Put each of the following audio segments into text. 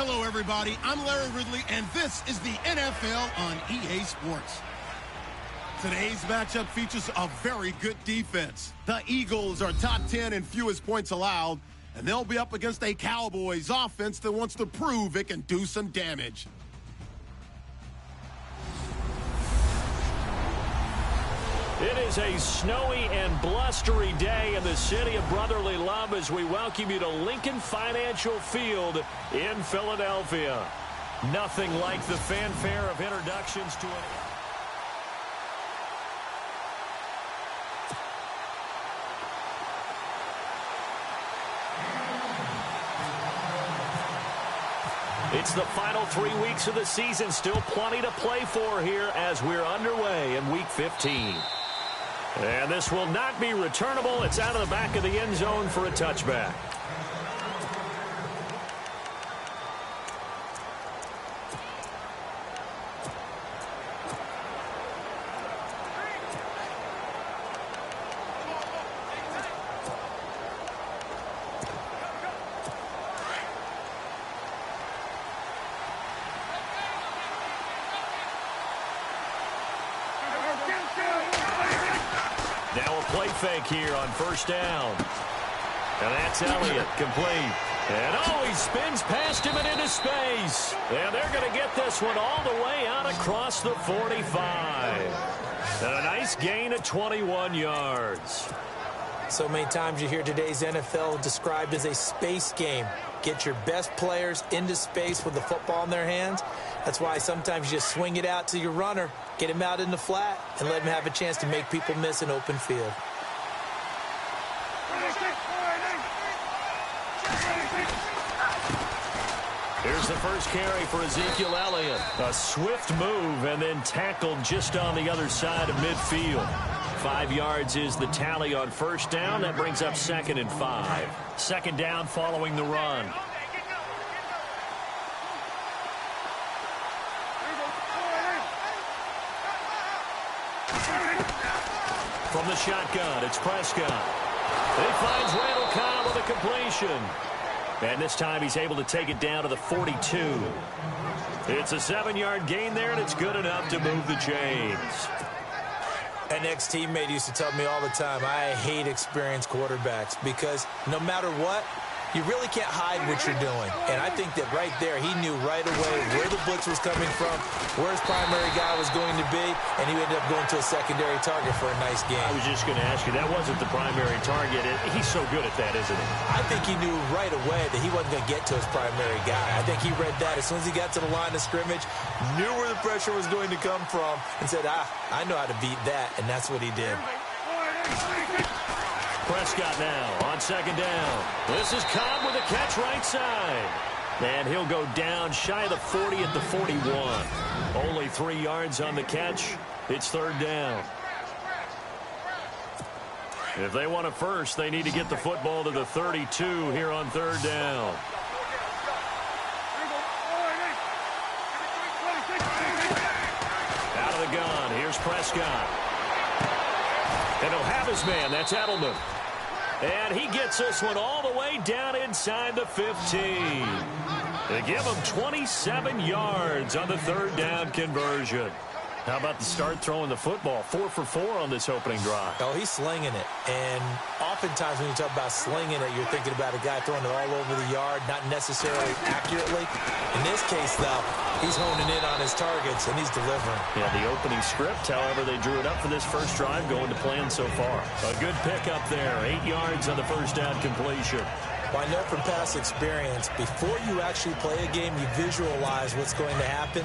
Hello, everybody. I'm Larry Ridley, and this is the NFL on EA Sports. Today's matchup features a very good defense. The Eagles are top 10 in fewest points allowed, and they'll be up against a Cowboys offense that wants to prove it can do some damage. It is a snowy and blustery day in the city of brotherly love as we welcome you to Lincoln Financial Field in Philadelphia. Nothing like the fanfare of introductions to an... It's the final 3 weeks of the season. Still plenty to play for here as we're underway in Week 15. And this will not be returnable. It's out of the back of the end zone for a touchback. Now a play fake here on first down. And that's Elliott, complete. And he spins past him and into space. And they're going to get this one all the way out across the 45. And a nice gain of 21 yards. So many times you hear today's NFL described as a space game. Get your best players into space with the football in their hands. That's why sometimes you just swing it out to your runner, get him out in the flat, and let him have a chance to make people miss an open field. Here's the first carry for Ezekiel Elliott. A swift move and then tackled just on the other side of midfield. 5 yards is the tally on first down. That brings up 2nd and 5. Second down following the run. From the shotgun, it's Prescott. He finds Randall Cobb with a completion. And this time he's able to take it down to the 42. It's a 7-yard gain there, and it's good enough to move the chains. An ex-teammate used to tell me all the time, I hate experienced quarterbacks because no matter what, you really can't hide what you're doing. And I think that right there, he knew right away where the blitz was coming from, where his primary guy was going to be, and he ended up going to a secondary target for a nice game. I was just going to ask you, that wasn't the primary target. He's so good at that, isn't he? I think he knew right away that he wasn't going to get to his primary guy. I think he read that as soon as he got to the line of scrimmage, knew where the pressure was going to come from, and said, I know how to beat that, and that's what he did. Prescott now on second down. This is Cobb with a catch right side. And he'll go down shy of the 40 at the 41. Only 3 yards on the catch. It's third down. If they want a first, they need to get the football to the 32 here on third down. Out of the gun, here's Prescott. And he'll have his man, that's Edelman. And he gets this one all the way down inside the 15. They give him 27 yards on the third down conversion. How about the start throwing the football? 4 for 4 on this opening drive. Oh, he's slinging it. And oftentimes when you talk about slinging it, you're thinking about a guy throwing it all over the yard, not necessarily accurately. In this case, though, he's honing in on his targets, and he's delivering. Yeah, the opening script, however, they drew it up for this first drive going to plan so far. A good pickup there, 8 yards on the first down completion. Well, I know from past experience, before you actually play a game, you visualize what's going to happen.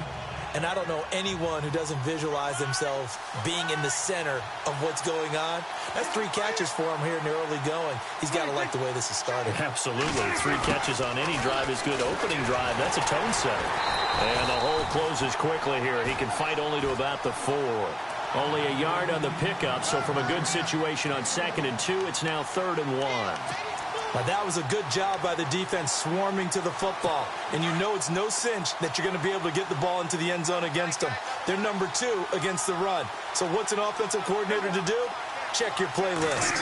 And I don't know anyone who doesn't visualize themselves being in the center of what's going on. That's 3 catches for him here in the early going. He's got to like the way this is started. Absolutely. 3 catches on any drive is good. Opening drive, that's a tone setter. And the hole closes quickly here. He can fight only to about the 4. Only a yard on the pickup, so from a good situation on 2nd and 2, it's now 3rd and 1. Now, that was a good job by the defense swarming to the football. And you know it's no cinch that you're going to be able to get the ball into the end zone against them. They're number 2 against the run. So what's an offensive coordinator to do? Check your playlist.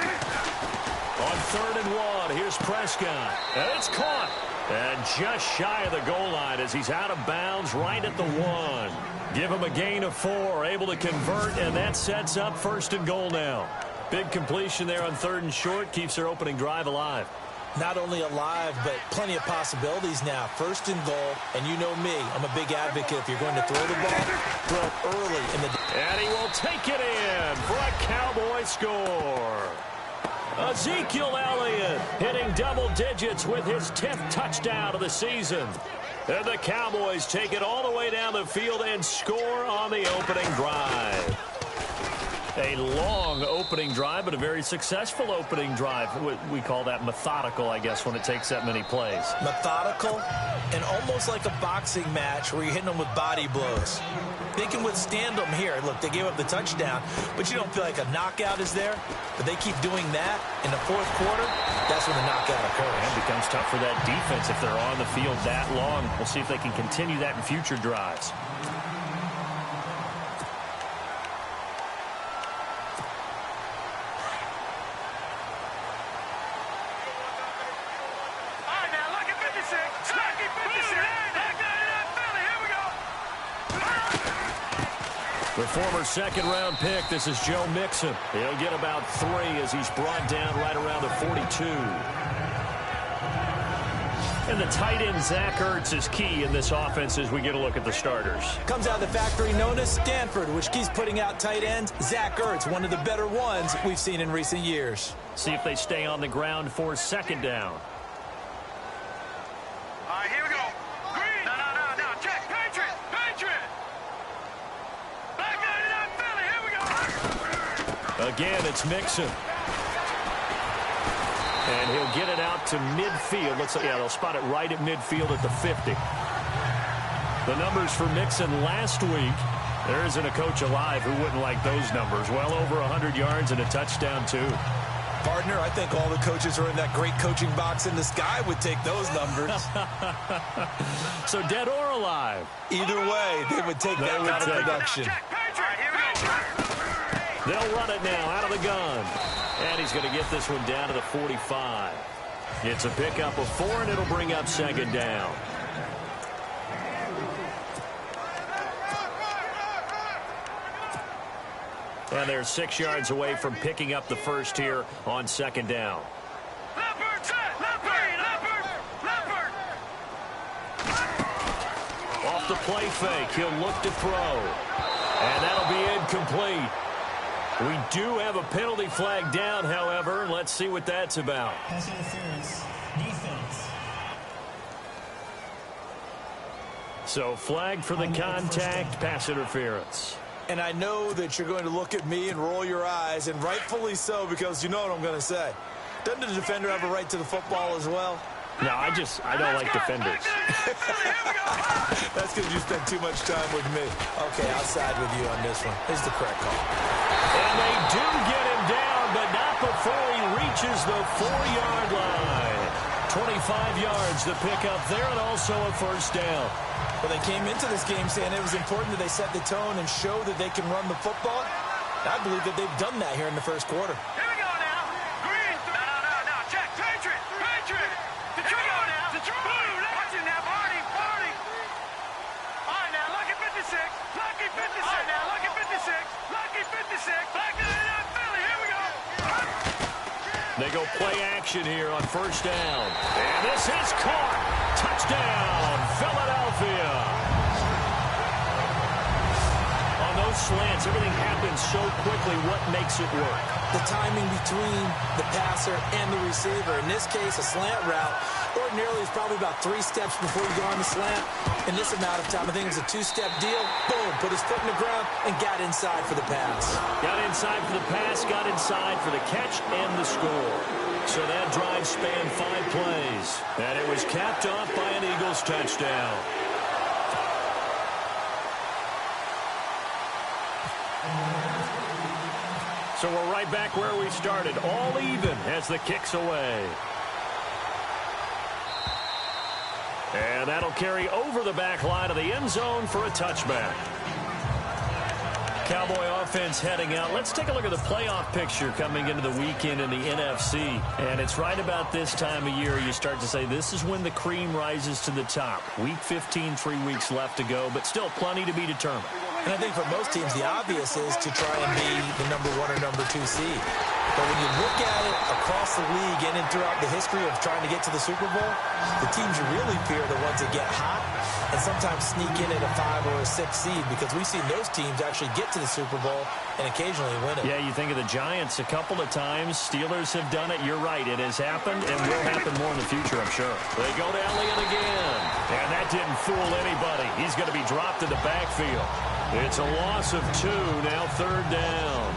On 3rd and 1, here's Prescott. And it's caught. And just shy of the goal line as he's out of bounds right at the 1. Give him a gain of 4, able to convert, and that sets up 1st and goal now. Big completion there on 3rd and short, keeps their opening drive alive. Not only alive, but plenty of possibilities now. 1st and goal, and you know me, I'm a big advocate. If you're going to throw the ball, throw it early in the... And he will take it in for a Cowboy score. Ezekiel Elliott hitting double digits with his 10th touchdown of the season. And the Cowboys take it all the way down the field and score on the opening drive. A long opening drive, but a very successful opening drive. We call that methodical, I guess, when it takes that many plays. Methodical and almost like a boxing match where you're hitting them with body blows. They can withstand them here. Look, they gave up the touchdown, but you don't feel like a knockout is there. But they keep doing that in the 4th quarter. That's when the knockout occurs. And it becomes tough for that defense if they're on the field that long. We'll see if they can continue that in future drives. The former 2nd-round pick, this is Joe Mixon. He'll get about 3 as he's brought down right around the 42. And the tight end, Zach Ertz, is key in this offense as we get a look at the starters. Comes out of the factory known as Stanford, which keeps putting out tight ends. Zach Ertz, one of the better ones we've seen in recent years. See if they stay on the ground for 2nd down. Here we go. Green. No. Check. Patriot. Back 99 Philly. Here we go. Again, it's Mixon. And he'll get it out to midfield. They'll spot it right at midfield at the 50. The numbers for Mixon last week, there isn't a coach alive who wouldn't like those numbers. Well over 100 yards and a touchdown, too. Partner, I think all the coaches who are in that great coaching box in the sky would take those numbers. So dead or alive? Either way, they would take that kind of production. They'll run it now out of the gun. And he's going to get this one down to the 45. It's a pickup of 4, and it'll bring up 2nd down. And they're 6 yards away from picking up the first here on 2nd down. Off the play fake, he'll look to throw. And that'll be incomplete. We do have a penalty flag down, however. Let's see what that's about. Pass interference, defense. So flag for the contact, pass interference. And I know that you're going to look at me and roll your eyes, and rightfully so, because you know what I'm going to say. Doesn't the defender have a right to the football as well? No, I don't like defenders. That's because you spent too much time with me. Okay, I'll side with you on this one. This is the correct call. And they do get him down, but not before he reaches the 4-yard line. 25 yards to pick up there, and also a 1st down. Well, they came into this game saying it was important that they set the tone and show that they can run the football. I believe that they've done that here in the 1st quarter. Here we go now. Green. No. Check. Patriot. Detroit now. Boom. Watch it now. Party. All right, now. Lucky 56. Lucky 56. All right, now. Lucky 56. Lucky 56. Back to the Philly. Here we go. They go play action here on 1st down. And this is caught. Touchdown, Philadelphia. On those slants, everything happens so quickly. What makes it work? The timing between the passer and the receiver. In this case, a slant route ordinarily is probably about 3 steps before you go on the slant. In this amount of time, I think it was a 2-step deal. Boom, put his foot in the ground and got inside for the pass. Got inside for the pass, got inside for the catch and the score. So that drive spanned 5 plays. And it was capped off by an Eagles touchdown. So we're right back where we started. All even as the kick's away. And that'll carry over the back line of the end zone for a touchback. Cowboy offense heading out. Let's take a look at the playoff picture coming into the weekend in the NFC. And it's right about this time of year you start to say this is when the cream rises to the top. Week 15, 3 weeks left to go, but still plenty to be determined. And I think for most teams, the obvious is to try and be the number 1 or number 2 seed. But when you look at it across the league and throughout the history of trying to get to the Super Bowl, the teams you really fear are the ones that get hot and sometimes sneak in at a 5 or a 6 seed, because we've seen those teams actually get to the Super Bowl and occasionally win it. Yeah, you think of the Giants a couple of times. Steelers have done it. You're right. It has happened and will happen more in the future, I'm sure. They go to Elliott again. And that didn't fool anybody. He's going to be dropped in the backfield. It's a loss of 2, now 3rd down.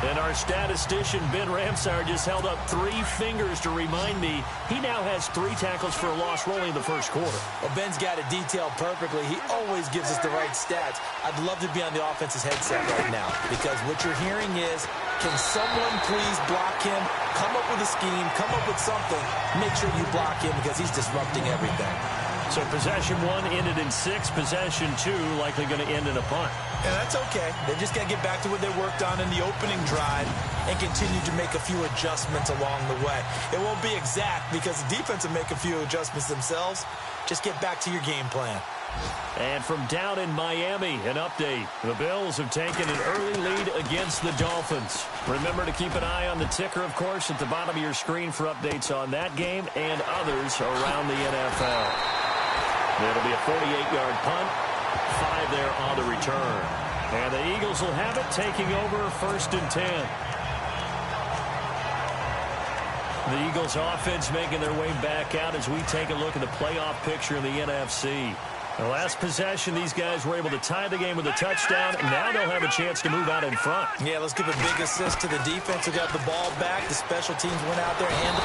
And our statistician, Ben Ramsauer, just held up 3 fingers to remind me he now has 3 tackles for a loss rolling in the first quarter. Well, Ben's got it detailed perfectly. He always gives us the right stats. I'd love to be on the offense's headset right now, because what you're hearing is, can someone please block him? Come up with a scheme. Come up with something. Make sure you block him, because he's disrupting everything. So possession 1 ended in 6. Possession 2 likely going to end in a punt. Yeah, that's okay. They just got to get back to what they worked on in the opening drive and continue to make a few adjustments along the way. It won't be exact because the defense will make a few adjustments themselves. Just get back to your game plan. And from down in Miami, an update. The Bills have taken an early lead against the Dolphins. Remember to keep an eye on the ticker, of course, at the bottom of your screen for updates on that game and others around the NFL. It'll be a 48-yard punt. 5 there on the return. And the Eagles will have it, taking over 1st and 10. The Eagles offense making their way back out as we take a look at the playoff picture in the NFC. The last possession, these guys were able to tie the game with a touchdown. Now they'll have a chance to move out in front. Yeah, let's give a big assist to the defense who got the ball back. The special teams went out there and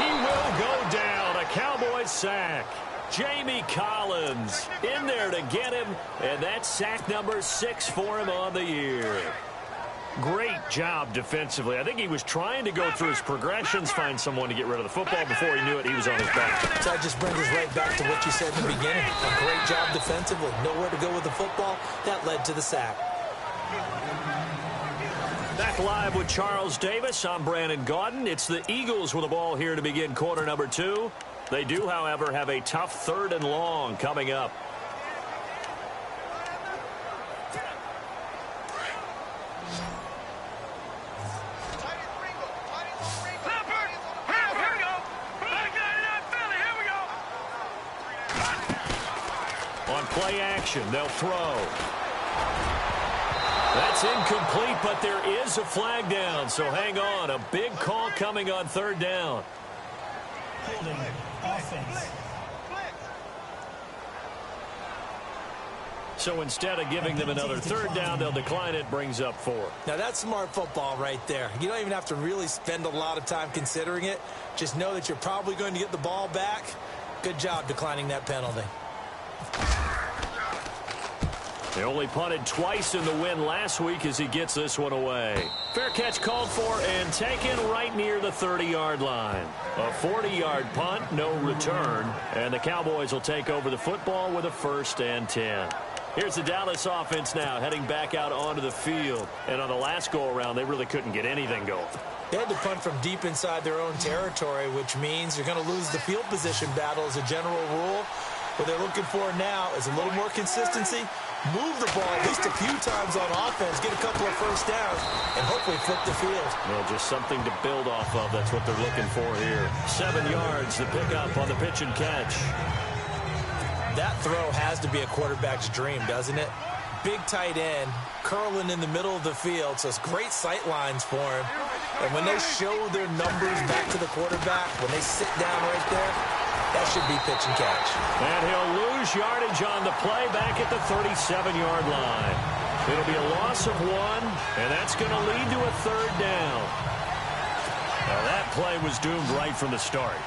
he will go down. A Cowboys sack. Jamie Collins in there to get him, and that's sack number 6 for him on the year. Great job defensively. I think he was trying to go through his progressions, find someone to get rid of the football. Before he knew it, he was on his back. So that just brings us right back to what you said in the beginning. A great job defensively. Nowhere to go with the football. That led to the sack. Back live with Charles Davis. I'm Brandon Gaudin. It's the Eagles with the ball here to begin quarter number 2. They do, however, have a tough 3rd and long coming up. On play action, they'll throw. That's incomplete, but there is a flag down, so hang on. A big call coming on 3rd down. Holding offense. So instead of giving them another 3rd down, they'll decline it, brings up 4. Now that's smart football right there. You don't even have to really spend a lot of time considering it. Just know that you're probably going to get the ball back. Good job declining that penalty. They only punted twice in the win last week as he gets this one away. Fair catch called for and taken right near the 30-yard line. A 40-yard punt, no return, and the Cowboys will take over the football with a 1st and 10. Here's the Dallas offense now heading back out onto the field. And on the last go-around, they really couldn't get anything going. They had to punt from deep inside their own territory, which means you're going to lose the field position battle as a general rule. What they're looking for now is a little more consistency, move the ball at least a few times on offense, get a couple of 1st downs, and hopefully flip the field. Well, just something to build off of. That's what they're looking for here. 7 yards, the pickup on the pitch and catch. That throw has to be a quarterback's dream, doesn't it? Big tight end, curling in the middle of the field, so it's great sight lines for him. And when they show their numbers back to the quarterback, when they sit down right there, that should be pitch and catch. And he'll lose yardage on the play back at the 37-yard line. It'll be a loss of 1, and that's going to lead to a 3rd down. Now that play was doomed right from the start.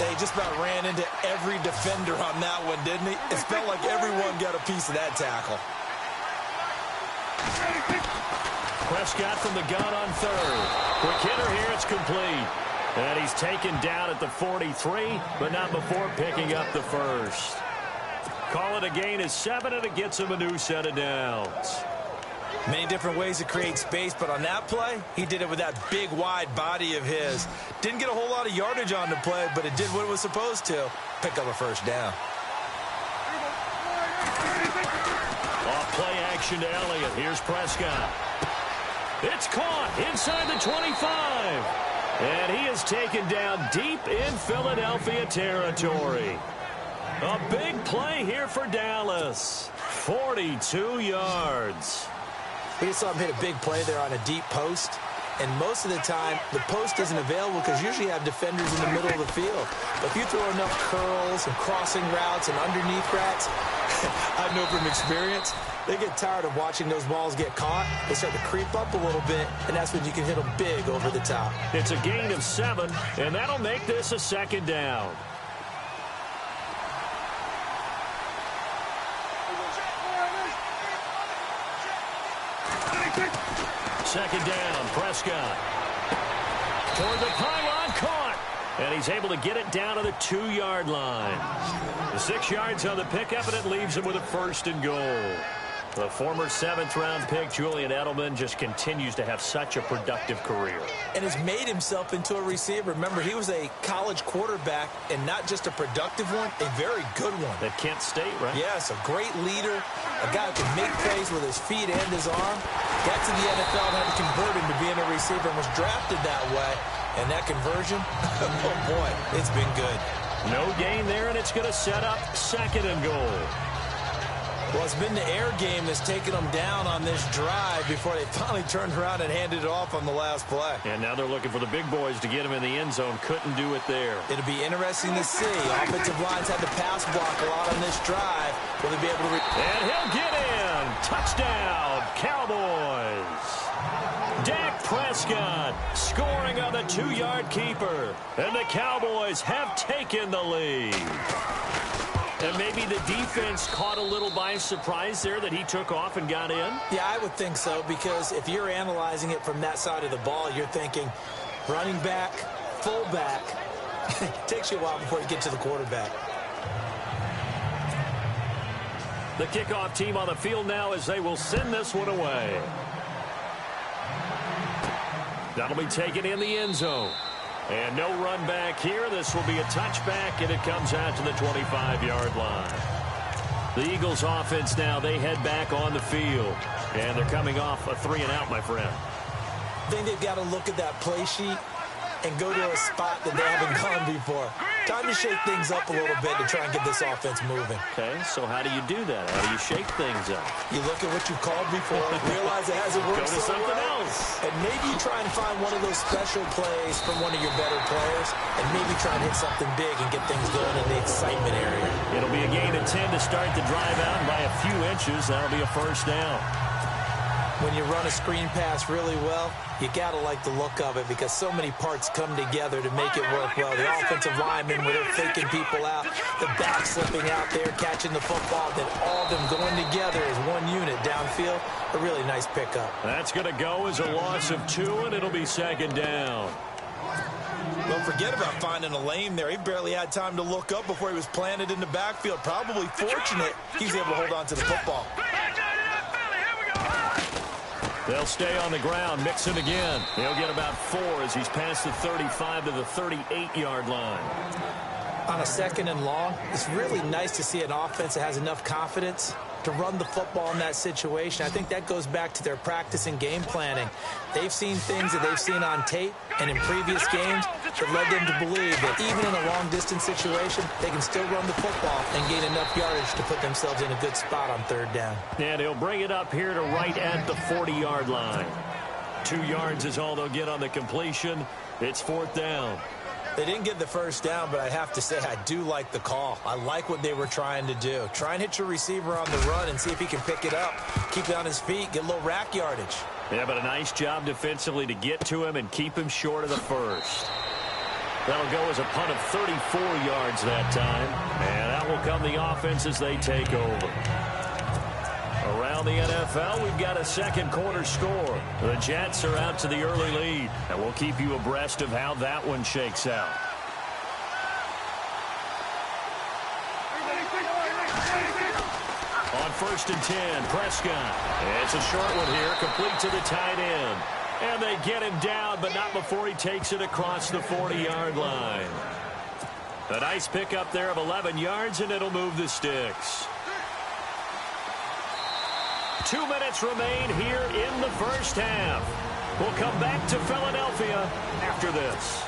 They just about ran into every defender on that one, didn't he? It felt like everyone got a piece of that tackle. Prescott from the gun on 3rd. Quick hitter here, it's complete. And he's taken down at the 43, but not before picking up the 1st. Call it a gain of 7, and it gets him a new set of downs. Many different ways to create space, but on that play, he did it with that big, wide body of his. Didn't get a whole lot of yardage on the play, but it did what it was supposed to. Pick up a first down. Off play action to Elliott. Here's Prescott. It's caught inside the 25. And he is taken down deep in Philadelphia territory. A big play here for Dallas. 42 yards. We just saw him hit a big play there on a deep post. And most of the time, the post isn't available because usually you have defenders in the middle of the field. But if you throw enough curls and crossing routes and underneath routes, I know from experience, they get tired of watching those balls get caught. They start to creep up a little bit, and that's when you can hit them big over the top. It's a gain of 7, and that'll make this a second down. Second down, Prescott. Toward the pylon, caught. And he's able to get it down to the 2-yard line. The 6 yards on the pickup, and it leaves him with a 1st and goal. The former 7th-round pick, Julian Edelman, just continues to have such a productive career. And has made himself into a receiver. Remember, he was a college quarterback, and not just a productive one, a very good one. At Kent State, right? Yes, a great leader, a guy who can make plays with his feet and his arm. Got to the NFL and had to convert him to being a receiver and was drafted that way. And that conversion, oh boy, it's been good. No gain there, and it's going to set up 2nd and goal. Well, it's been the air game that's taken them down on this drive before they finally turned around and handed it off on the last play. And now they're looking for the big boys to get him in the end zone. Couldn't do it there. It'll be interesting to see. Offensive lines had to pass block a lot on this drive. Will they be able to... And he'll get in. Touchdown, Cowboys. Dak Prescott scoring on the 2-yard keeper. And the Cowboys have taken the lead. And maybe the defense caught a little by surprise there that he took off and got in? Yeah, I would think so, because if you're analyzing it from that side of the ball, you're thinking running back, fullback. It takes you a while before you get to the quarterback. The kickoff team on the field now as they will send this one away. That'll be taken in the end zone. And no run back here. This will be a touchback, and it comes out to the 25-yard line. The Eagles offense now, they head back on the field. And they're coming off a 3-and-out, my friend. I think they've got to look at that play sheet and go to a spot that they haven't gone before. Time to shake things up a little bit to try and get this offense moving. Okay, so how do you do that? How do you shake things up? You look at what you called before, realize it hasn't worked Go to something else. And maybe you try and find one of those special plays from one of your better players, and maybe try and hit something big and get things going in the excitement area. It'll be a gain of 10 to start the drive out by a few inches. That'll be a 1st down. When you run a screen pass really well, you got to like the look of it because so many parts come together to make it work well. The offensive linemen, where they're faking people out, the back slipping out there, catching the football, then all of them going together as one unit downfield. A really nice pickup. That's going to go as a loss of 2, and it'll be 2nd down. Don't forget about finding a lane there. He barely had time to look up before he was planted in the backfield. Probably fortunate he was able to hold on to the football. They'll stay on the ground, mix it again. He'll get about 4 as he's past the 35 to the 38-yard line. On a 2nd and long, it's really nice to see an offense that has enough confidence to run the football in that situation. I think that goes back to their practice and game planning. They've seen things that they've seen on tape and in previous games that led them to believe that even in a long-distance situation, they can still run the football and gain enough yardage to put themselves in a good spot on 3rd down. And he'll bring it up here to right at the 40-yard line. 2 yards is all they'll get on the completion. It's 4th down. They didn't get the 1st down, but I have to say I do like the call. I like what they were trying to do. Try and hit your receiver on the run and see if he can pick it up, keep it on his feet, get a little rack yardage. Yeah, but a nice job defensively to get to him and keep him short of the 1st. That'll go as a punt of 34 yards that time. And that will come the offense as they take over. Around the NFL, we've got a 2nd quarter score. The Jets are out to the early lead, and we'll keep you abreast of how that one shakes out. On first and 10. Prescott. It's a short one here, complete to the tight end. And they get him down, but not before he takes it across the 40-yard line. A nice pickup there of 11 yards, and it'll move the sticks. 2 minutes remain here in the first half. We'll come back to Philadelphia after this.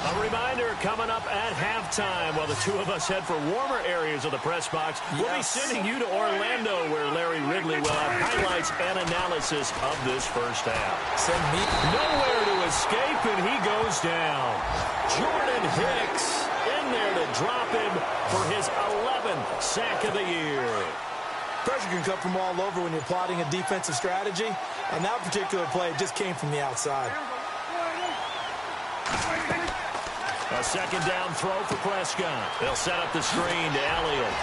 A reminder coming up at halftime while the two of us head for warmer areas of the press box. We'll be sending you to Orlando where Larry Ridley will have highlights and analysis of this first half. Send me nowhere to escape, and he goes down. Jordan Hicks in there to drop him for his 11th sack of the year. Pressure can come from all over when you're plotting a defensive strategy. On that particular play, it just came from the outside. A second down throw for Prescott. They'll set up the screen to Elliott.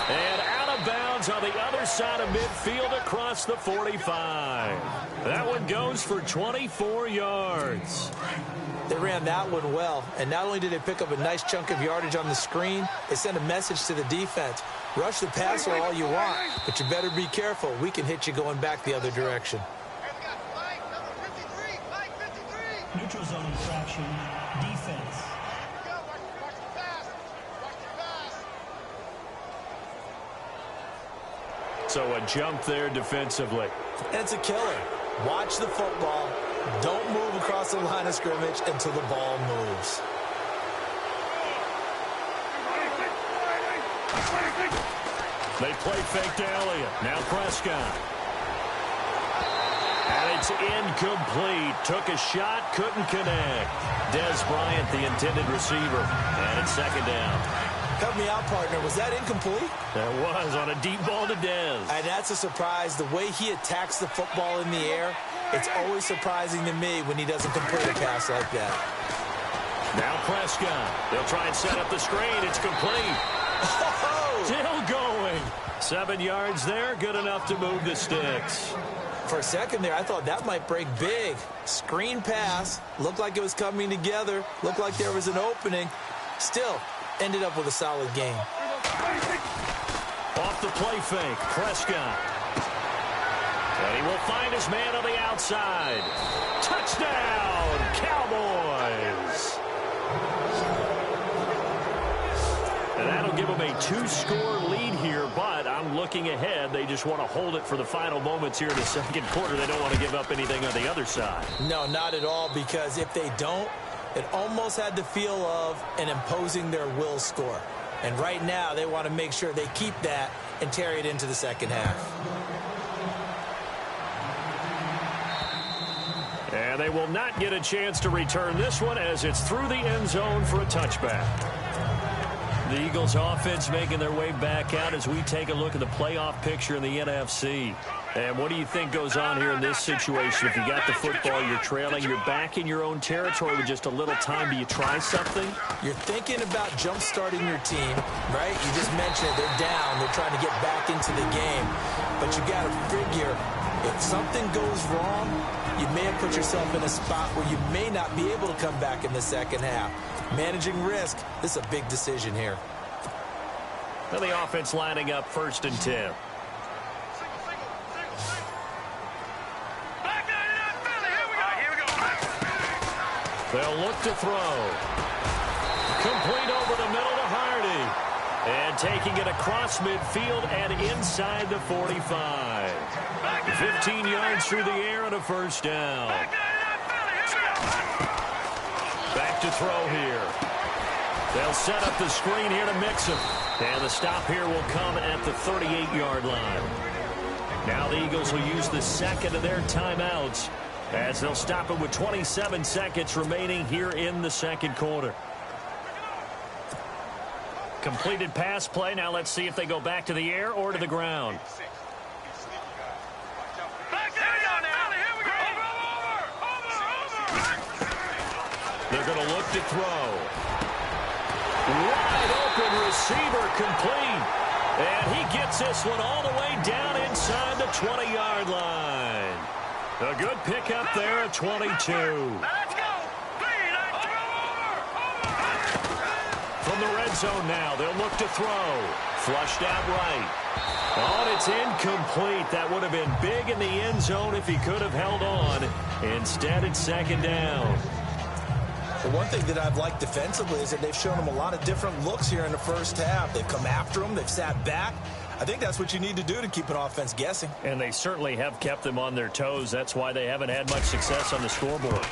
And out of bounds on the other side of midfield across the 45. That one goes for 24 yards. They ran that one well, and not only did they pick up a nice chunk of yardage on the screen, they sent a message to the defense. Rush the passer all you want, but you better be careful. We can hit you going back the other direction. Neutral zone infraction, defense. So a jump there defensively. And it's a killer. Watch the football. Don't move across the line of scrimmage until the ball moves. They play fake to Elliott. Now Prescott. And it's incomplete. Took a shot, couldn't connect. Des Bryant, the intended receiver. And it's second down. Help me out, partner. Was that incomplete? That was on a deep ball to Des. And that's a surprise. The way he attacks the football in the air, it's always surprising to me when he doesn't complete a pass like that. Now Prescott. They'll try and set up the screen. It's complete. Oh! Still going. 7 yards there. Good enough to move the sticks. For a second there, I thought that might break big. Screen pass. Looked like it was coming together. Looked like there was an opening. Still, ended up with a solid game. Off the play fake. Prescott. And he will find his man on the outside. Touchdown, Cowboys. And that'll give them a 2-score lead here, but I'm looking ahead. They just want to hold it for the final moments here in the second quarter. They don't want to give up anything on the other side. No, not at all, because if they don't, it almost had the feel of an imposing their will score. And right now, they want to make sure they keep that and carry it into the second half. And they will not get a chance to return this one as it's through the end zone for a touchback. The Eagles offense making their way back out as we take a look at the playoff picture in the NFC. And what do you think goes on here in this situation? If you got the football, you're trailing, you're back in your own territory with just a little time. Do you try something? You're thinking about jump-starting your team, right? You just mentioned it. They're down. They're trying to get back into the game. But you got to figure, if something goes wrong, you may have put yourself in a spot where you may not be able to come back in the second half. Managing risk, this is a big decision here. Now the offense lining up first and 10. They'll look to throw. Complete over the middle to Hardy. And taking it across midfield and inside the 45. 15 yards through the air and a first down. Back to throw here. They'll set up the screen here to mix him. And the stop here will come at the 38-yard line. Now the Eagles will use the second of their timeouts as they'll stop it with 27 seconds remaining here in the second quarter. Completed pass play. Now let's see if they go back to the air or to the ground. They're going to look to throw. Wide open receiver complete. And he gets this one all the way down inside the 20-yard line. A good pickup there at 22. from the red zone now. They'll look to throw. Flushed out right. Oh, and it's incomplete. That would have been big in the end zone if he could have held on. Instead, it's second down. The one thing that I've liked defensively is that they've shown him a lot of different looks here in the first half. They've come after him. They've sat back. I think that's what you need to do to keep an offense guessing. And they certainly have kept them on their toes. That's why they haven't had much success on the scoreboard.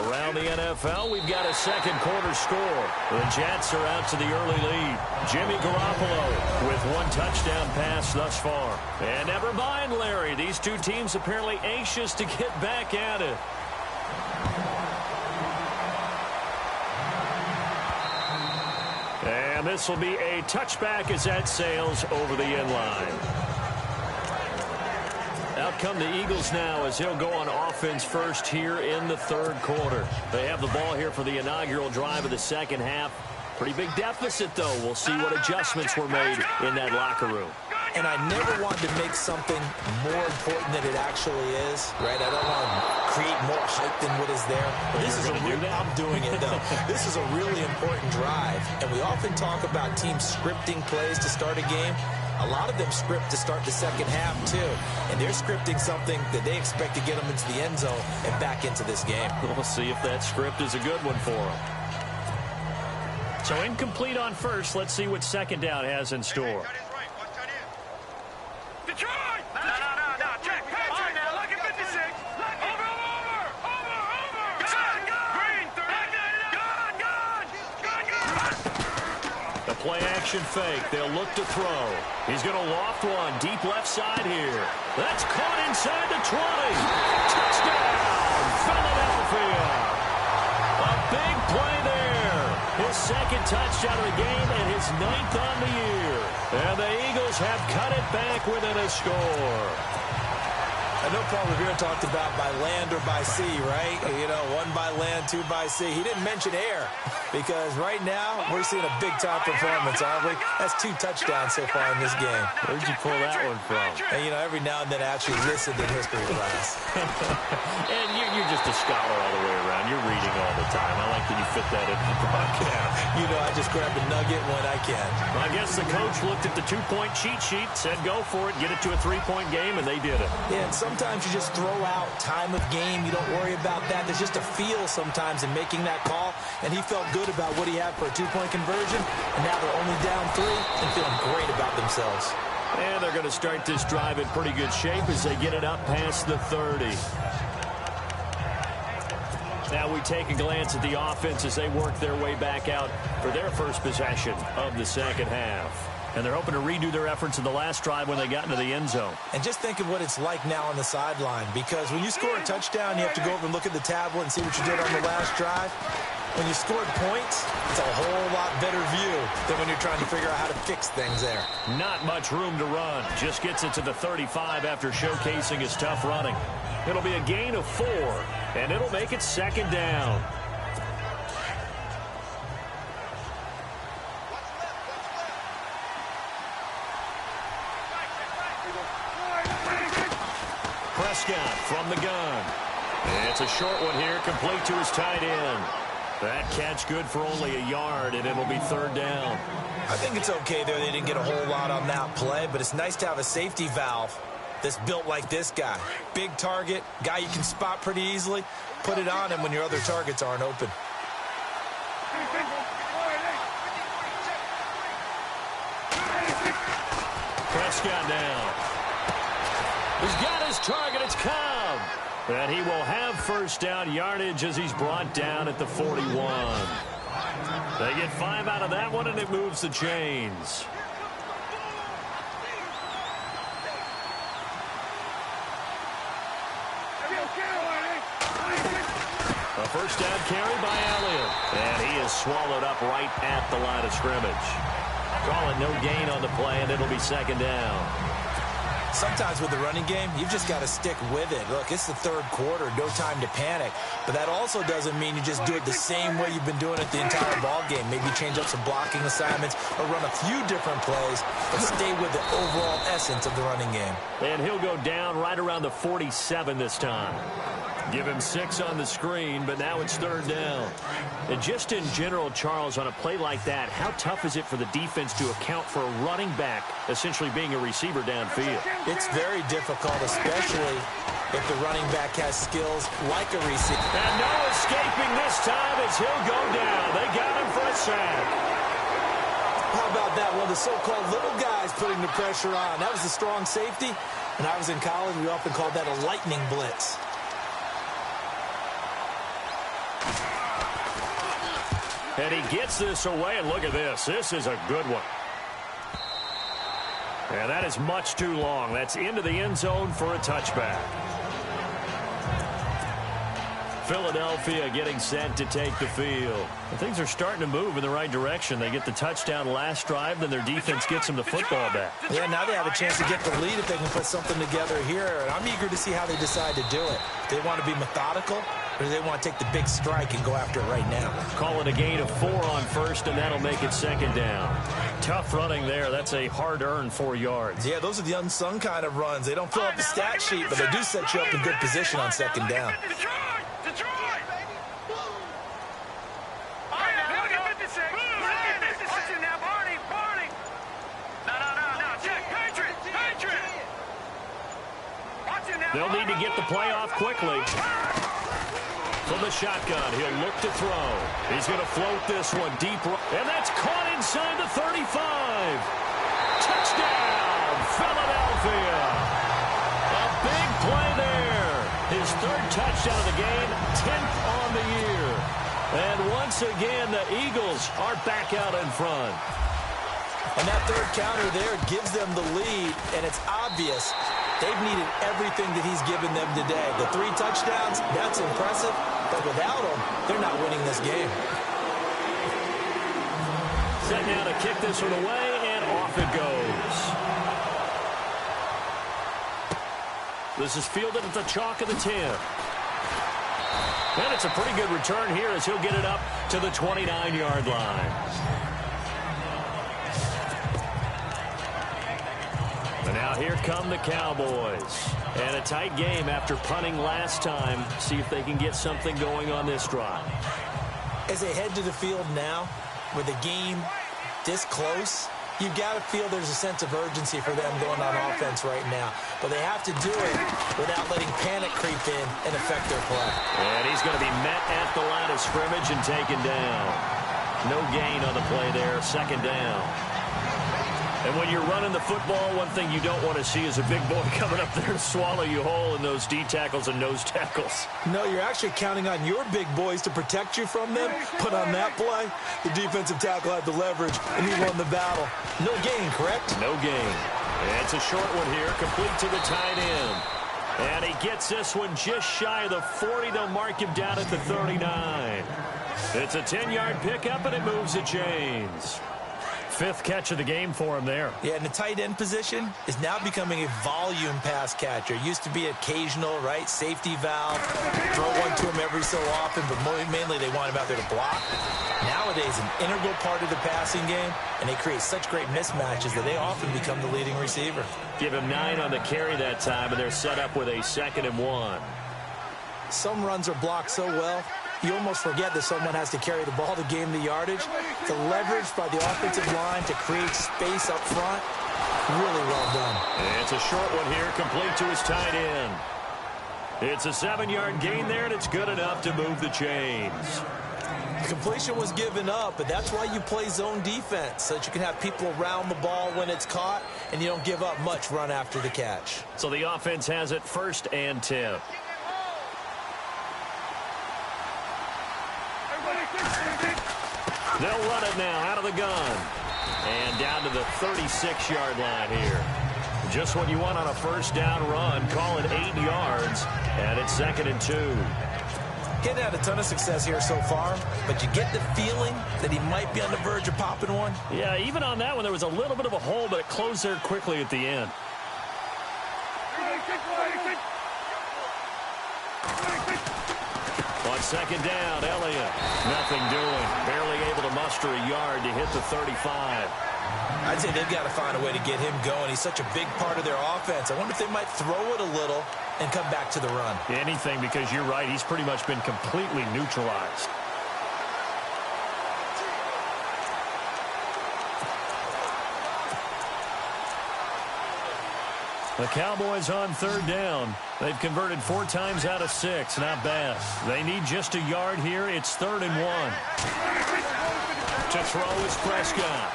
Around the NFL, we've got a second quarter score. The Jets are out to the early lead. Jimmy Garoppolo with one touchdown pass thus far. And never mind, Larry. These two teams apparently anxious to get back at it. And this will be a touchback as that sails over the end line. Out come the Eagles now as he'll go on offense first here in the third quarter. They have the ball here for the inaugural drive of the second half. Pretty big deficit, though. We'll see what adjustments were made in that locker room. And I never wanted to make something more important than it actually is, right? I don't want to create more hype than what is there. This is I'm doing it, though. This is a really important drive. And we often talk about teams scripting plays to start a game. A lot of them script to start the second half, too. And they're scripting something that they expect to get them into the end zone and back into this game. We'll see if that script is a good one for them. So incomplete on first. Let's see what second down has in store. Detroit! No. Check. Patrick. Now, look at 56. Over. Green. Gone. The play action fake. They'll look to throw. He's going to loft one deep left side here. That's caught inside the 20. Touchdown, Philadelphia. A big play there. His second touchdown of the game and his 9th on the year. And the Eagles have cut it back within a score. I know Paul Revere talked about by land or by sea, right? You know, 1 by land, 2 by sea. He didn't mention air because right now we're seeing a big-time performance, aren't we? That's 2 touchdowns so far in this game. Where'd you pull that one from? And, you know, every now and then I actually listened in history class. And you're just a scholar all the way around. You're reading all the time. I like that you fit that into the broadcast. You know, I just grab a nugget when I can. I guess the coach looked at the 2-point cheat sheet, said go for it, get it to a 3-point game, and they did it. Yeah, and sometimes you just throw out time of game. You don't worry about that. There's just a feel sometimes in making that call, and he felt good about what he had for a 2-point conversion, and now they're only down 3 and feeling great about themselves. And they're going to start this drive in pretty good shape as they get it up past the 30. Now we take a glance at the offense as they work their way back out for their first possession of the second half. And they're hoping to redo their efforts in the last drive when they got into the end zone. And just think of what it's like now on the sideline, because when you score a touchdown, you have to go over and look at the tablet and see what you did on the last drive. When you scored points, it's a whole lot better view than when you're trying to figure out how to fix things there. Not much room to run. Just gets it to the 35 after showcasing his tough running. It'll be a gain of 4, and it'll make it second down. Prescott from the gun. It's a short one here, complete to his tight end. That catch good for only a yard, and it'll be third down. I think it's okay there. They didn't get a whole lot on that play, but it's nice to have a safety valve that's built like this guy. Big target, guy you can spot pretty easily. Put it on him when your other targets aren't open. Prescott now. He's got his target. It's Cobb. And he will have first down yardage as he's brought down at the 41. They get 5 out of that one, and it moves the chains. A first down carry by Elliott. And he is swallowed up right at the line of scrimmage. Call it no gain on the play, and it'll be second down. Sometimes with the running game, you've just got to stick with it. Look, it's the third quarter, no time to panic. But that also doesn't mean you just do it the same way you've been doing it the entire ball game. Maybe change up some blocking assignments or run a few different plays, but stay with the overall essence of the running game. And he'll go down right around the 47 this time. Give him 6 on the screen, but now it's 3rd down. And just in general, Charles, on a play like that, how tough is it for the defense to account for a running back essentially being a receiver downfield? It's very difficult, especially if the running back has skills like a receiver. And no escaping this time as he'll go down. They got him for a sack. How about that? One of the so-called little guys putting the pressure on. That was a strong safety. When I was in college, we often called that a lightning blitz. And he gets this away, and look at this. This is a good one. And that is much too long. That's into the end zone for a touchback. Philadelphia getting set to take the field. And things are starting to move in the right direction. They get the touchdown last drive, then their defense gets them the football back. Yeah, now they have a chance to get the lead if they can put something together here. And I'm eager to see how they decide to do it. Do they want to be methodical, or do they want to take the big strike and go after it right now? Call it a gain of 4 on first, and that'll make it 2nd down. Tough running there. That's a hard-earned 4 yards. Yeah, those are the unsung kind of runs. They don't fill up the stat sheet, but they do set you up in good position on 2nd down. They'll need to get the play off quickly. From the shotgun, he'll look to throw. He's going to float this one deep. And that's caught inside the 35. Touchdown, Philadelphia. A big play there. His 3rd touchdown of the game, 10th on the year. And once again, the Eagles are back out in front. And that 3rd counter there gives them the lead, and it's obvious they've needed everything that he's given them today. The 3 touchdowns, that's impressive, but without him, they're not winning this game. Set now to kick this one away, and off it goes. This is fielded at the chalk of the 10. And it's a pretty good return here as he'll get it up to the 29-yard line. And now here come the Cowboys. And a tight game after punting last time. See if they can get something going on this drive. As they head to the field now, with the game this close, you've got to feel there's a sense of urgency for them going on offense right now. But they have to do it without letting panic creep in and affect their play. And he's going to be met at the line of scrimmage and taken down. No gain on the play there, 2nd down. And when you're running the football, one thing you don't want to see is a big boy coming up there to swallow you whole in those D tackles and nose tackles. No, you're actually counting on your big boys to protect you from them. But on that play, the defensive tackle had the leverage, and he won the battle. No gain, correct? No gain. And it's a short one here, complete to the tight end. And he gets this one just shy of the 40. They'll mark him down at the 39. It's a 10-yard pickup, and it moves the chains. 5th catch of the game for him there. Yeah, and the tight end position is now becoming a volume pass catcher. Used to be occasional, right? Safety valve. Throw one to him every so often, but mainly they want him out there to block. Nowadays, an integral part of the passing game, and they create such great mismatches that they often become the leading receiver. Give him 9 on the carry that time, and they're set up with a 2nd and 1. Some runs are blocked so well, you almost forget that someone has to carry the ball to gain the yardage. The leverage by the offensive line to create space up front, really well done. And it's a short one here, complete to his tight end. It's a 7-yard gain there, and it's good enough to move the chains. The completion was given up, but that's why you play zone defense, so that you can have people around the ball when it's caught, and you don't give up much run after the catch. So the offense has it 1st and 10. They'll run it now out of the gun. And down to the 36-yard line here. Just what you want on a 1st down run. Call it 8 yards. And it's 2nd and 2. Getting had a ton of success here so far, but you get the feeling that he might be on the verge of popping one. Yeah, even on that one, there was a little bit of a hole, but it closed there quickly at the end. On 2nd down, Elliott. Nothing doing. Barely able to muster a yard to hit the 35. I'd say they've got to find a way to get him going. He's such a big part of their offense. I wonder if they might throw it a little and come back to the run. Anything, because you're right. He's pretty much been completely neutralized. The Cowboys on third down. They've converted 4 times out of 6. Not bad. They need just a yard here. It's 3rd and 1. To throw is Prescott.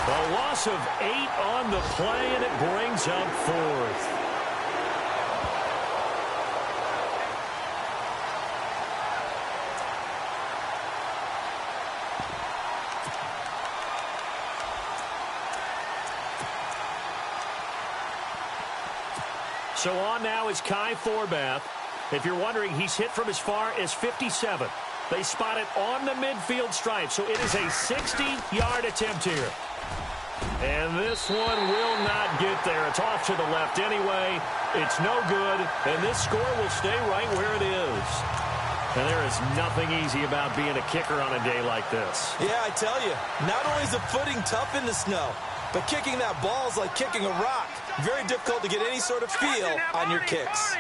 A loss of 8 on the play, and it brings up 4th. So on now is Kai Forbath. If you're wondering, he's hit from as far as 57. They spot it on the midfield stripe, so it is a 60-yard attempt here. And this one will not get there. It's off to the left anyway. It's no good, and this score will stay right where it is. And there is nothing easy about being a kicker on a day like this. Yeah, I tell you, not only is the footing tough in the snow, but kicking that ball is like kicking a rock. Very difficult to get any sort of feel on your kicks.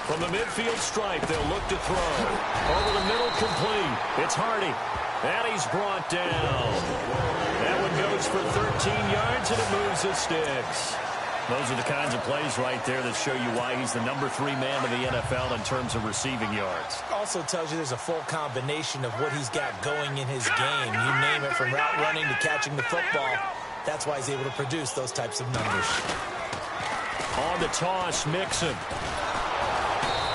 From the midfield stripe, they'll look to throw. Over the middle, complete. It's Hardy. And he's brought down. That one goes for 13 yards, and it moves the sticks. Those are the kinds of plays right there that show you why he's the #3 man in the NFL in terms of receiving yards. Also tells you there's a full combination of what he's got going in his game. You name it, from route running to catching the football. That's why he's able to produce those types of numbers. On the toss, Mixon.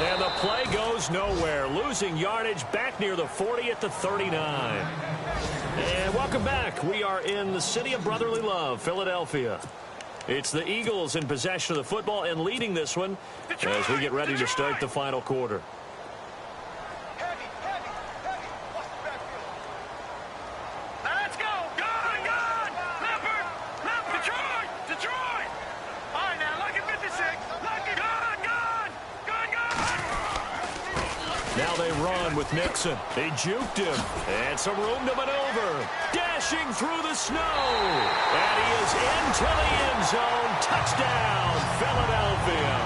And the play goes nowhere. Losing yardage back near the 40 at the 39. And welcome back. We are in the city of brotherly love, Philadelphia. It's the Eagles in possession of the football and leading this one as we get ready to start the final quarter. Let's go. Good. Leopard. Detroit. All right, now look at 56. Look at good. Now they run with Nixon. They juked him. And some room to maneuver. Dashing through the snow. And he is into the end zone. Touchdown, Philadelphia.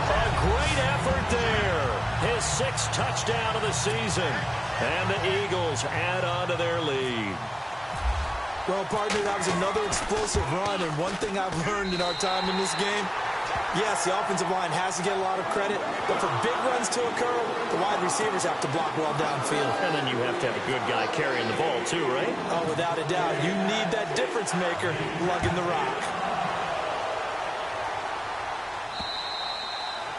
A great effort there. His 6th touchdown of the season. And the Eagles add on to their lead. Well, partner, that was another explosive run. And one thing I've learned in our time in this game, yes, the offensive line has to get a lot of credit, but for big runs to occur, the wide receivers have to block well downfield. And then you have to have a good guy carrying the ball too, right? Oh, without a doubt. You need that difference maker lugging the rock.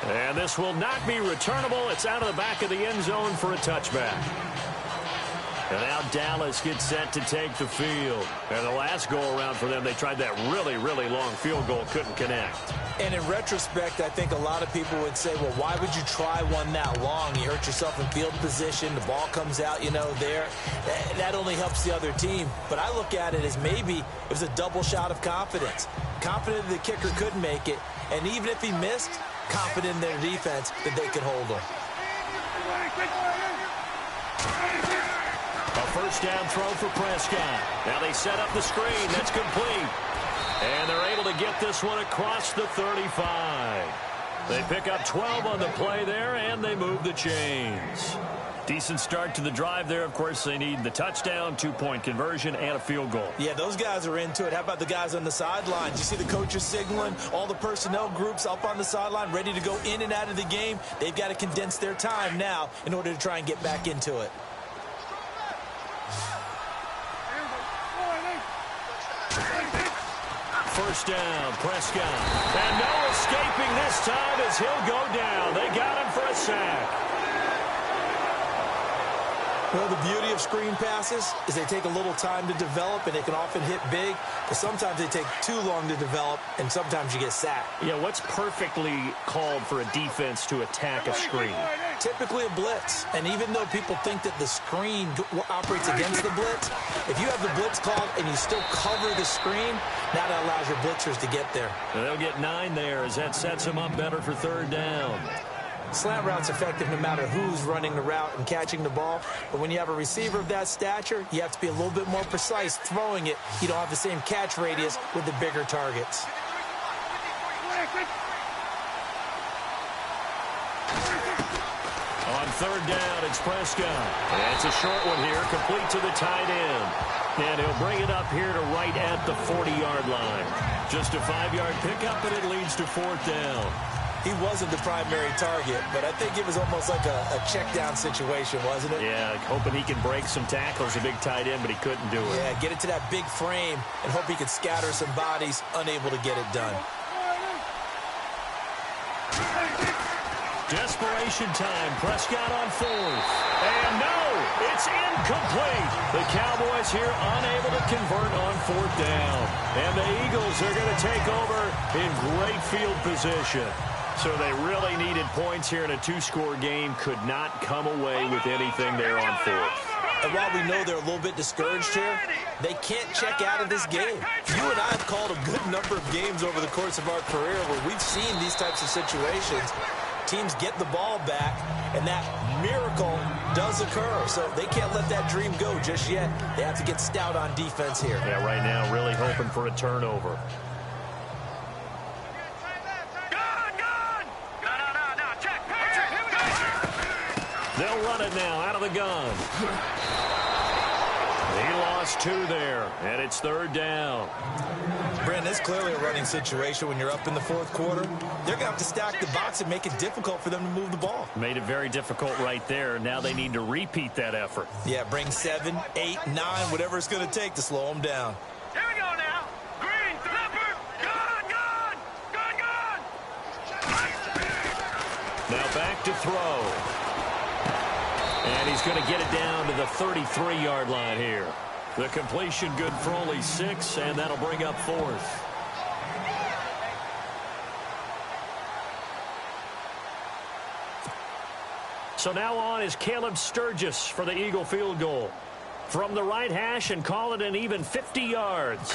And this will not be returnable. It's out of the back of the end zone for a touchback. And now Dallas gets set to take the field. And the last go-around for them, they tried that really, really long field goal, couldn't connect. And in retrospect, I think a lot of people would say, well, why would you try one that long? You hurt yourself in field position. The ball comes out, there. That only helps the other team. But I look at it as maybe it was a double shot of confidence. Confident the kicker could make it. And even if he missed, confident in their defense that they could hold him. A first down throw for Prescott. Now they set up the screen. That's complete. And they're able to get this one across the 35. They pick up 12 on the play there, and they move the chains. Decent start to the drive there. Of course, they need the touchdown, 2-point conversion, and a field goal. Yeah, those guys are into it. How about the guys on the sidelines? You see the coaches signaling, all the personnel groups up on the sideline, ready to go in and out of the game. They've got to condense their time now in order to try and get back into it. First down, Prescott. And no escaping this time as he'll go down. They got him for a sack. Well, the beauty of screen passes is they take a little time to develop, and they can often hit big, but sometimes they take too long to develop, and sometimes you get sacked. Yeah, what's perfectly called for a defense to attack a screen? Typically a blitz, and even though people think that the screen operates against the blitz, if you have the blitz called and you still cover the screen, now that allows your blitzers to get there. They'll get 9 there as that sets them up better for 3rd down. Slant route's effective no matter who's running the route and catching the ball, but when you have a receiver of that stature, you have to be a little bit more precise throwing it. You don't have the same catch radius with the bigger targets. On 3rd down, it's Prescott. And it's a short one here, complete to the tight end. And he'll bring it up here to right at the 40-yard line. Just a 5-yard pickup, and it leads to 4th down. He wasn't the primary target, but I think it was almost like a check-down situation, wasn't it? Yeah, hoping he can break some tackles, a big tight end, but he couldn't do it. Yeah, get it to that big frame and hope he could scatter some bodies, unable to get it done. Desperation time. Prescott on 4th. And no, it's incomplete. The Cowboys here unable to convert on 4th down. And the Eagles are going to take over in great field position. So they really needed points here in a 2-score game. Could not come away with anything there on 4th. And while we know they're a little bit discouraged here, they can't check out of this game. You and I have called a good number of games over the course of our career where we've seen these types of situations. Teams get the ball back, and that miracle does occur. So they can't let that dream go just yet. They have to get stout on defense here. Yeah, right now really hoping for a turnover. They'll run it now out of the gun. He lost 2 there, and it's 3rd down. Brandon, it's clearly a running situation when you're up in the 4th quarter. They're going to have to stack the box and make it difficult for them to move the ball. Made it very difficult right there. Now they need to repeat that effort. Yeah, bring 7, 8, 9, whatever it's going to take to slow them down. Here we go now. Green, flipper, gun. Now back to throw. And he's going to get it down to the 33-yard line here. The completion good for only 6, and that'll bring up 4th. So now on is Caleb Sturgis for the Eagle field goal. From the right hash and call it an even 50 yards.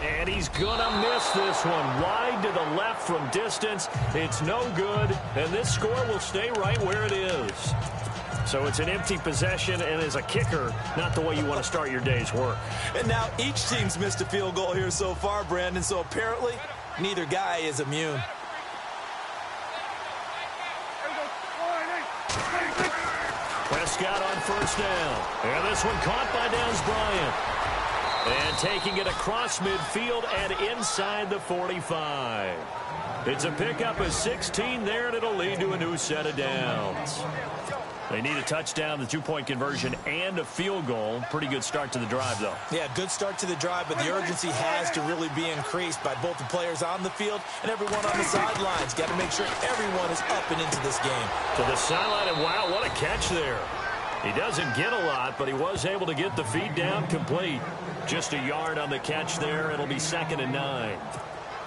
And he's going to miss this one. Wide to the left from distance. It's no good, and this score will stay right where it is. So it's an empty possession, and as a kicker, not the way you want to start your day's work. And now each team's missed a field goal here so far, Brandon, so apparently neither guy is immune. Prescott on 1st down. And this one caught by Downs Bryant. And taking it across midfield and inside the 45. It's a pickup of 16 there, and it'll lead to a new set of downs. They need a touchdown, the 2-point conversion, and a field goal. Pretty good start to the drive, though. Yeah, good start to the drive, but the urgency has to really be increased by both the players on the field and everyone on the sidelines. Got to make sure everyone is up and into this game. To the sideline, and wow, what a catch there. He doesn't get a lot, but he was able to get the feed down complete. Just a yard on the catch there. It'll be 2nd and 9.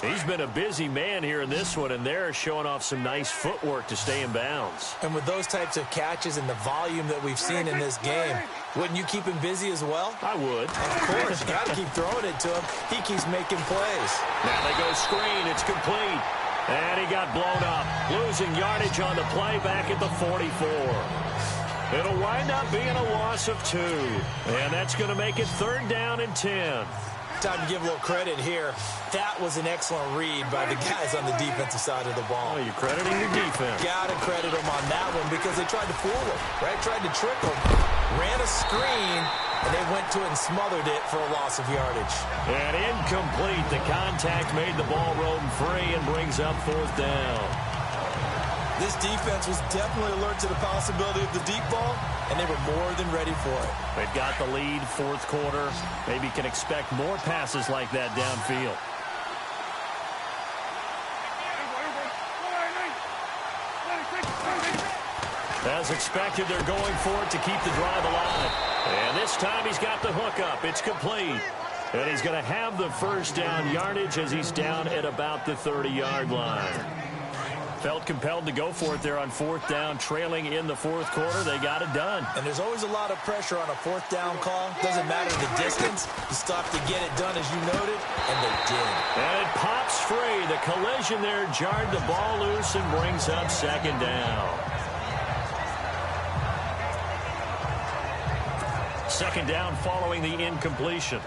He's been a busy man here in this one, and they're showing off some nice footwork to stay in bounds. And with those types of catches and the volume that we've seen in this game, wouldn't you keep him busy as well? I would. Of course. You got to keep throwing it to him. He keeps making plays. Now they go screen. It's complete. And he got blown up. Losing yardage on the play back at the 44. It'll wind up being a loss of 2. And that's going to make it 3rd down and 10. Time to give a little credit here. That was an excellent read by the guys on the defensive side of the ball. Oh, you're crediting your defense. Got to credit them on that one because they tried to fool him, right? Tried to trick him, ran a screen, and they went to it and smothered it for a loss of yardage. And incomplete. The contact made the ball roam free and brings up 4th down. This defense was definitely alert to the possibility of the deep ball, and they were more than ready for it. They've got the lead, 4th quarter. Maybe can expect more passes like that downfield. As expected, they're going for it to keep the drive alive. And this time he's got the hook up. It's complete. And he's going to have the 1st down yardage as he's down at about the 30-yard line. Felt compelled to go for it there on fourth down, trailing in the fourth quarter. They got it done. And there's always a lot of pressure on a fourth down call. Doesn't matter the distance. You still have to get it done, as you noted, and they did. And it pops free. The collision there jarred the ball loose and brings up second down. Second down following the incompletion.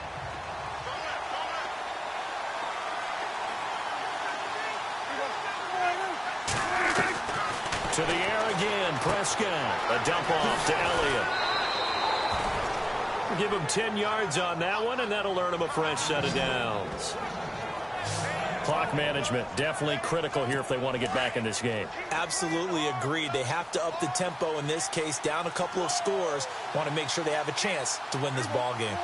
To the air again, Prescott. A dump off to Elliott. Give him 10 yards on that one, and that'll earn him a fresh set of downs. Clock management, definitely critical here if they want to get back in this game. Absolutely agreed. They have to up the tempo in this case, down a couple of scores. Want to make sure they have a chance to win this ball game.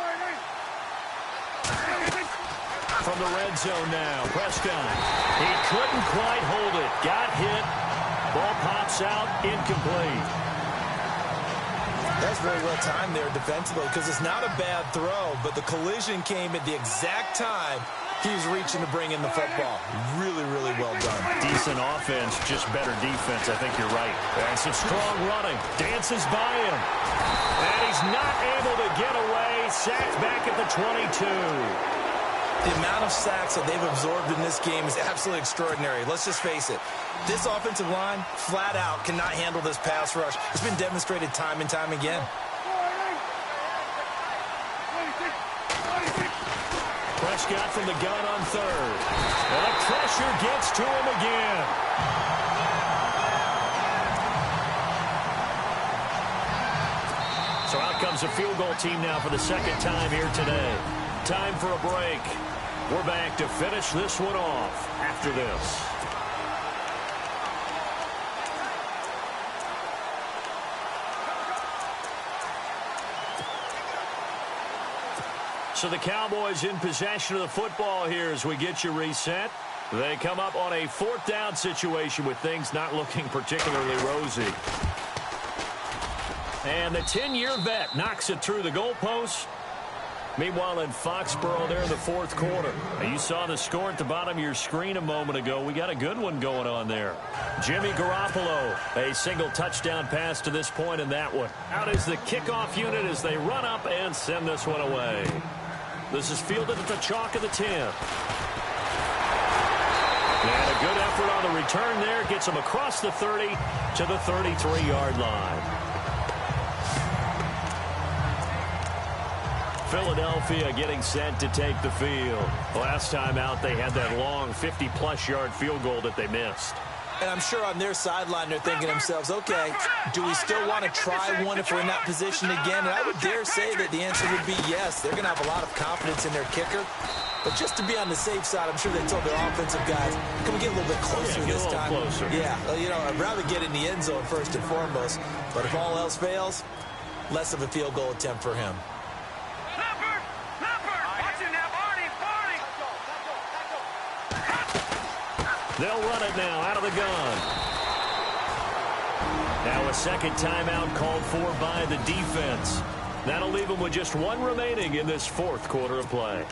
From the red zone now, Prescott. He couldn't quite hold it. Got hit. Ball pops out, incomplete. That's very well timed there defensively because it's not a bad throw, but the collision came at the exact time he was reaching to bring in the football. Really, really well done. Decent offense, just better defense. I think you're right. And some strong running. Dances by him. And he's not able to get away. Sacked back at the 22. The amount of sacks that they've absorbed in this game is absolutely extraordinary. Let's just face it. This offensive line, flat out, cannot handle this pass rush. It's been demonstrated time and time again. Prescott from the gun on third. And the pressure gets to him again. So out comes a field goal team now for the second time here today. Time for a break. We're back to finish this one off after this. So the Cowboys in possession of the football here as we get you reset. They come up on a fourth down situation with things not looking particularly rosy. And the 10-year vet knocks it through the goalpost. Meanwhile, in Foxborough there in the fourth quarter. You saw the score at the bottom of your screen a moment ago. We got a good one going on there. Jimmy Garoppolo, a single touchdown pass to this point in that one. Out is the kickoff unit as they run up and send this one away. This is fielded at the chalk of the 10. And a good effort on the return there. Gets him across the 30 to the 33-yard line. Philadelphia getting set to take the field. Last time out, they had that long 50-plus yard field goal that they missed. And I'm sure on their sideline, they're thinking to themselves, okay, do we still want to try one if we're in that position again? And I would dare say that the answer would be yes. They're going to have a lot of confidence in their kicker. But just to be on the safe side, I'm sure they told their offensive guys, can we get a little bit closer this time? Closer. Yeah, you know, I'd rather get in the end zone first and foremost. But if all else fails, less of a field goal attempt for him. They'll run it now out of the gun. Now a second timeout called for by the defense. That'll leave them with just one remaining in this fourth quarter of play.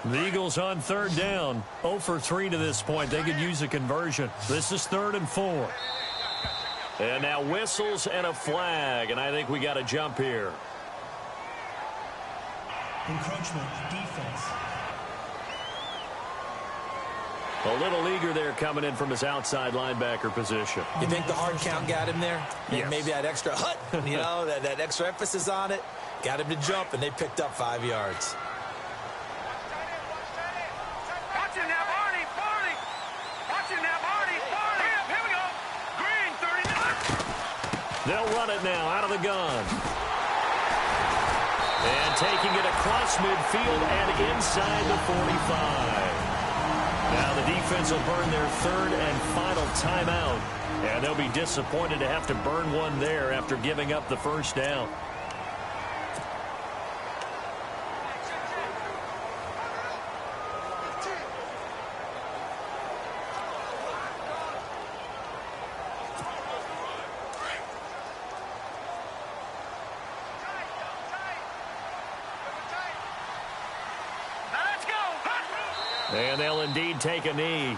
The Eagles on third down. 0 for 3 to this point. They could use a conversion. This is 3rd and 4. And now whistles and a flag. And I think we got a jump here. Encroachment, defense. A little eager there coming in from his outside linebacker position. You think the hard count got him there? Yes. Maybe that extra hut, you know, that extra emphasis on it. Got him to jump, and they picked up 5 yards. Watch him now, Barney. Watch him now, Barney. Here we go. Green, 39. They'll run it now out of the gun. And taking it across midfield and inside the 45. Now the defense will burn their 3rd and final timeout. And they'll be disappointed to have to burn one there after giving up the first down. And they'll indeed take a knee.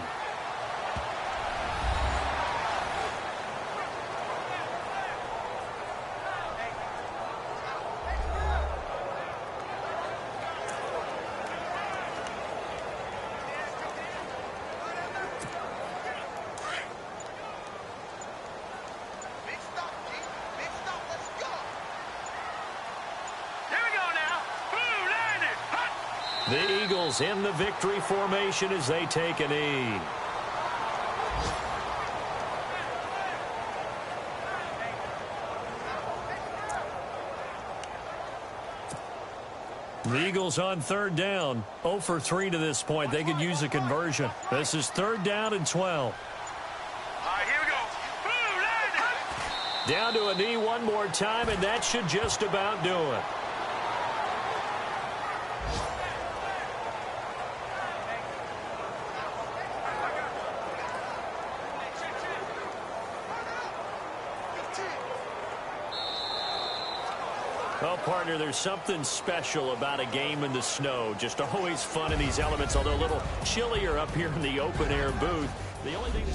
The Eagles in the victory formation as they take a knee. The Eagles on third down. 0 for 3 to this point. They could use a conversion. This is 3rd down and 12. All right, here we go. Down to a knee one more time, and that should just about do it. Well, partner, there's something special about a game in the snow. Just always fun in these elements, although a little chillier up here in the open-air booth. The only thing